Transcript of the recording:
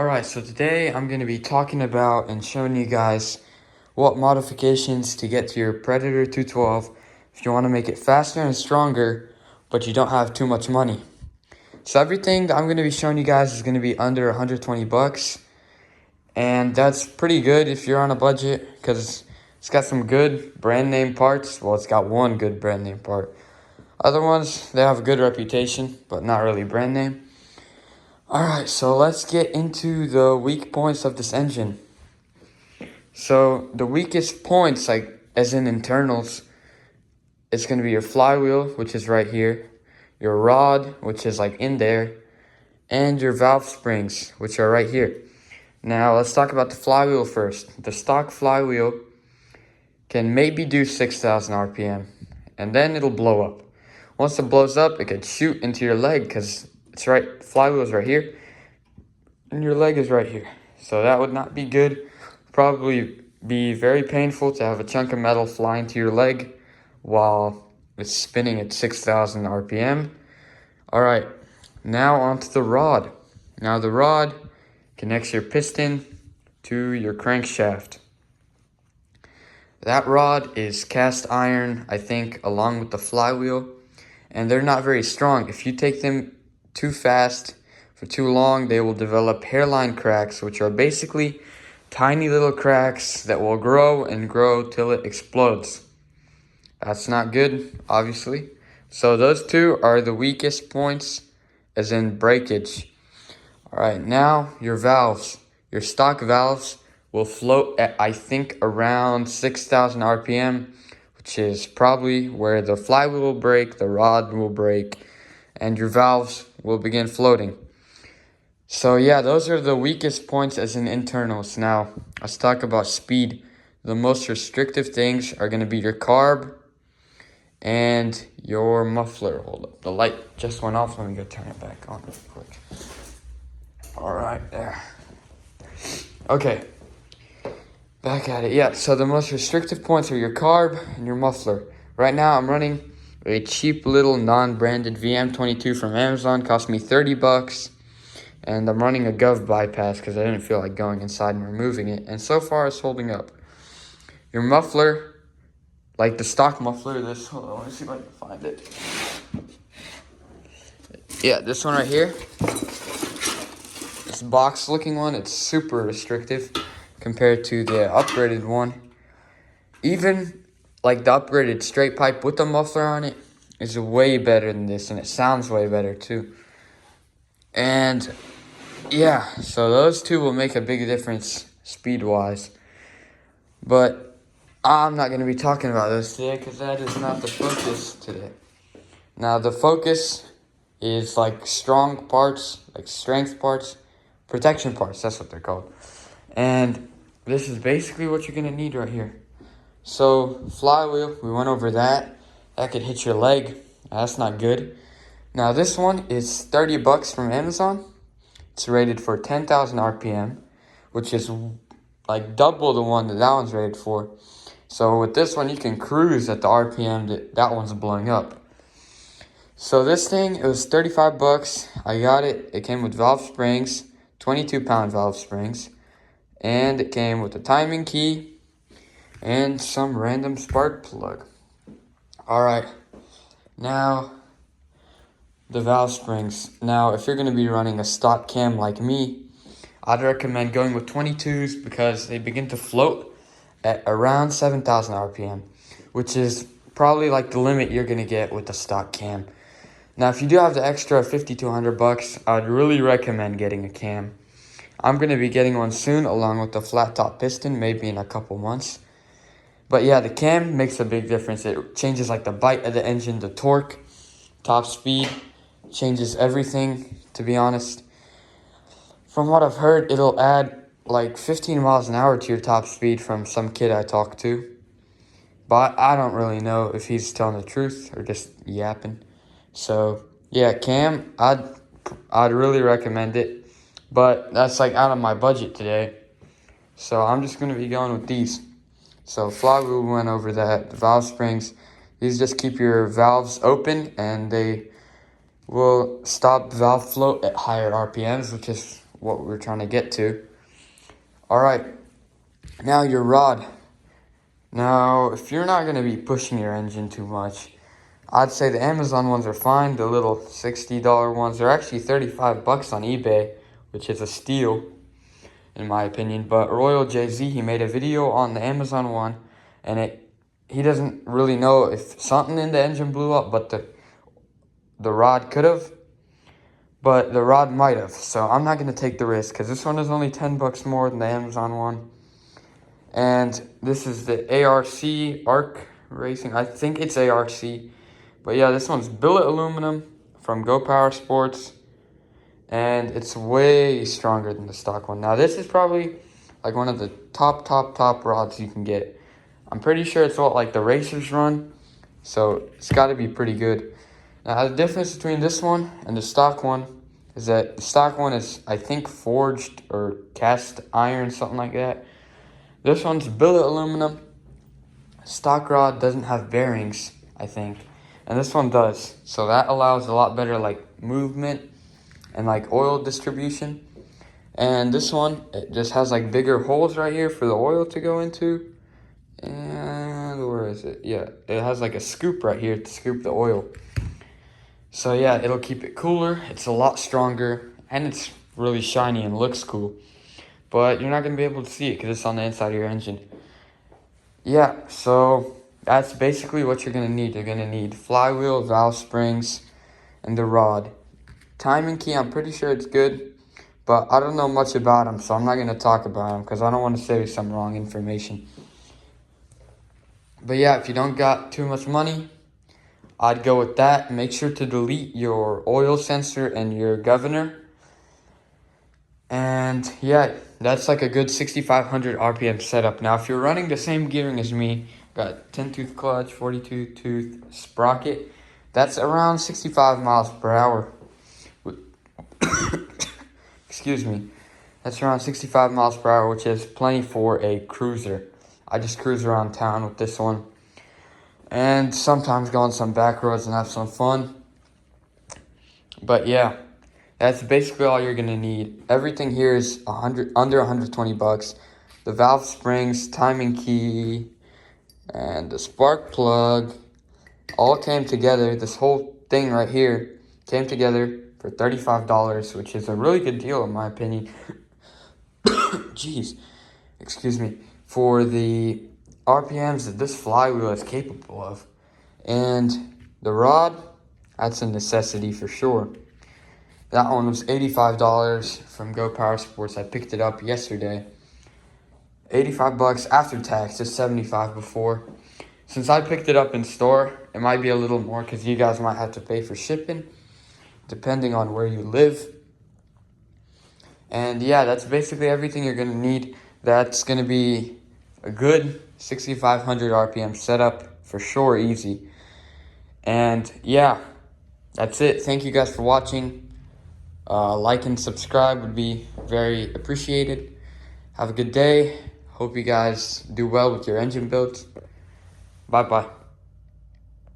Alright, so today I'm going to be talking about and showing you guys what modifications to get to your Predator 212 if you want to make it faster and stronger, but you don't have too much money. So everything that I'm going to be showing you guys is going to be under 120 bucks, and that's pretty good if you're on a budget because it's got some good brand name parts. Well, it's got one good brand name part. Other ones, they have a good reputation, but not really brand name. Alright, so let's get into the weak points of this engine. So the weakest points, like as in internals, it's going to be your flywheel, which is right here, your rod, which is like in there, and your valve springs, which are right here. Now let's talk about the flywheel first. The stock flywheel can maybe do 6,000 RPM, and then it'll blow up. Once it blows up, it could shoot into your leg because it's right, flywheel's right here, and your leg is right here. So that would not be good. Probably be very painful to have a chunk of metal fly into your leg while it's spinning at 6,000 RPM. All right, now onto the rod. Now the rod connects your piston to your crankshaft. That rod is cast iron, I think, along with the flywheel, and they're not very strong. If you take them too fast for too long, they will develop hairline cracks, which are basically tiny little cracks that will grow and grow till it explodes. That's not good, obviously. So those two are the weakest points, as in breakage. All right, now your valves. Your stock valves will float at, I think, around 6,000 RPM, which is probably where the flywheel will break, the rod will break, and your valves will begin floating. So yeah, those are the weakest points as in internals. Now, let's talk about speed. The most restrictive things are going to be your carb and your muffler. Hold up, the light just went off. Let me go turn it back on real quick. All right, there. Okay, back at it. Yeah, so the most restrictive points are your carb and your muffler. Right now, I'm running a cheap little non-branded VM22 from Amazon. Cost me 30 bucks. And I'm running a Gov bypass because I didn't feel like going inside and removing it. And so far, it's holding up. Your muffler, like the stock muffler, hold on, let me see if I can find it. Yeah, this one right here. This box-looking one, it's super restrictive compared to the upgraded one. Even like the upgraded straight pipe with the muffler on it is way better than this, and it sounds way better too. And yeah, so those two will make a big difference speed-wise. But I'm not going to be talking about those today because that is not the focus today. Now, the focus is like strong parts, like strength parts, protection parts, that's what they're called. And this is basically what you're going to need right here. So, flywheel, we went over that. That could hit your leg. That's not good. Now, this one is 30 bucks from Amazon. It's rated for 10,000 RPM, which is like double the one that one's rated for. So with this one, you can cruise at the RPM that one's blowing up. So this thing, it was 35 bucks. I got it. It came with valve springs, 22-pound valve springs. And it came with a timing key and some random spark plug. All right. Now, the valve springs. Now, if you're going to be running a stock cam like me, I'd recommend going with 22s because they begin to float at around 7,000 RPM, which is probably like the limit you're going to get with the stock cam. Now, if you do have the extra 50 to 100 bucks, I'd really recommend getting a cam. I'm going to be getting one soon along with the flat top piston, maybe in a couple months. But yeah, the cam makes a big difference. It changes like the bite of the engine, the torque, top speed, changes everything, to be honest. From what I've heard, it'll add like 15 miles an hour to your top speed from some kid I talked to. But I don't really know if he's telling the truth or just yapping. So yeah, cam, I'd really recommend it. But that's like out of my budget today. So I'm just going to be going with these. So flywheel, we went over that. The valve springs, these just keep your valves open and they will stop valve float at higher RPMs, which is what we're trying to get to. All right, now your rod. Now, if you're not going to be pushing your engine too much, I'd say the Amazon ones are fine. The little $60 ones, they're actually 35 bucks on eBay, which is a steal in my opinion. But Royal Jay-Z, he made a video on the Amazon one, and he doesn't really know if something in the engine blew up, but the rod could have, but the rod might have. So I'm not going to take the risk because this one is only 10 bucks more than the Amazon one. And this is the ARC Racing. I think it's ARC. But yeah, this one's billet aluminum from Go Power Sports. And it's way stronger than the stock one. Now, this is probably like one of the top rods you can get. I'm pretty sure it's what like the racers run. So it's got to be pretty good. Now, the difference between this one and the stock one is that the stock one is, I think, forged or cast iron, something like that. This one's billet aluminum. Stock rod doesn't have bearings, I think. And this one does. So that allows a lot better like movement and like oil distribution. And this one, it just has like bigger holes right here for the oil to go into. And where is it? Yeah, it has like a scoop right here to scoop the oil. So yeah, it'll keep it cooler. It's a lot stronger and it's really shiny and looks cool. But you're not going to be able to see it because it's on the inside of your engine. Yeah, so that's basically what you're going to need. You're going to need flywheel, valve springs, and the rod. Timing key, I'm pretty sure it's good, but I don't know much about them, so I'm not going to talk about them because I don't want to say some wrong information. But yeah, if you don't got too much money, I'd go with that. Make sure to delete your oil sensor and your governor. And yeah, that's like a good 6,500 RPM setup. Now, if you're running the same gearing as me, got 10-tooth clutch, 42-tooth sprocket, that's around 65 miles per hour. Excuse me. That's around 65 miles per hour, which is plenty for a cruiser. I just cruise around town with this one. And sometimes go on some back roads and have some fun. But yeah, that's basically all you're going to need. Everything here is under 120 bucks. The valve springs, timing key, and the spark plug all came together. This whole thing right here came together for $35, which is a really good deal in my opinion. Jeez, excuse me. For the RPMs that this flywheel is capable of. And the rod, that's a necessity for sure. That one was $85 from Go Power Sports. I picked it up yesterday. 85 bucks after tax, just 75 before. Since I picked it up in store, it might be a little more because you guys might have to pay for shipping, depending on where you live. And yeah, that's basically everything you're going to need. That's going to be a good 6,500 RPM setup for sure, easy. And yeah, that's it. Thank you guys for watching. Like and subscribe would be very appreciated. Have a good day. Hope you guys do well with your engine builds. Bye-bye.